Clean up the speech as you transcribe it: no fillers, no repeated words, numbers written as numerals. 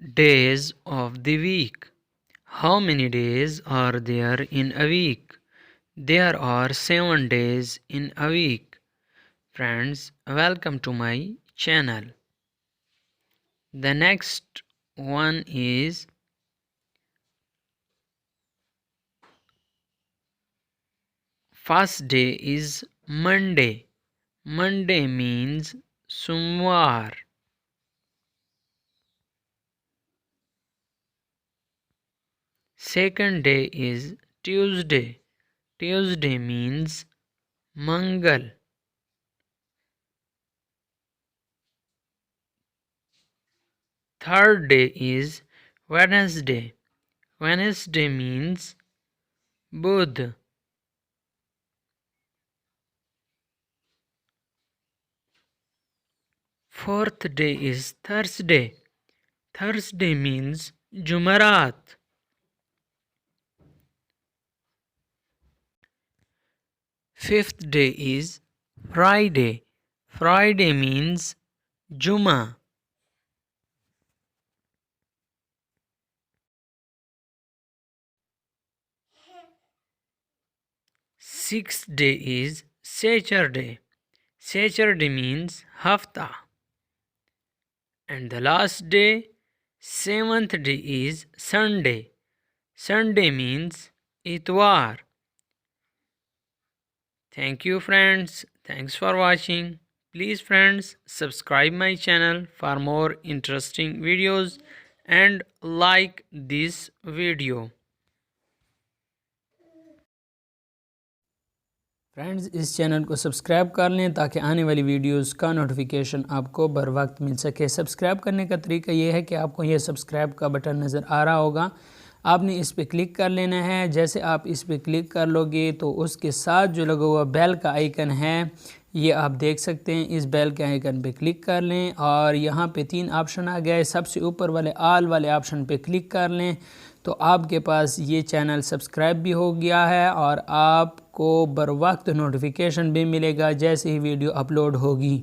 days of the week. How many days are there in a week? There are 7 days in a week. Friends, welcome to my channel. The next one is first day is Monday. Monday means Sumwar. Second day is Tuesday. Tuesday means Mangal. Third day is Wednesday. Wednesday means Budh. Fourth day is Thursday. Thursday means Jumarat. Fifth day is Friday. Friday means Juma. Sixth day is Saturday. Saturday means Hafta. And the last day, seventh day is Sunday. Sunday means Itwar. Thank you friends. Thanks for watching. Please friends, subscribe my channel for more interesting videos and like this video. Friends, इस channel को subscribe कर लें ताकि आने वाली videos का notification आपको बर वक्त मिल सके। सब्सक्राइब करने का तरीका ये है कि आपको ये सब्सक्राइब का बटन नज़र आ रहा होगा, आपने इस पर क्लिक कर लेना है। जैसे आप इस पर क्लिक कर लोगे तो उसके साथ जो लगा हुआ बेल का आइकन है ये आप देख सकते हैं। इस बेल के आइकन पे क्लिक कर लें और यहाँ पे 3 ऑप्शन आ गए। सबसे ऊपर वाले ऑल वाले ऑप्शन पे क्लिक कर लें तो आपके पास ये चैनल सब्सक्राइब भी हो गया है और आपको बर वक्त नोटिफिकेशन भी मिलेगा जैसे ही वीडियो अपलोड होगी।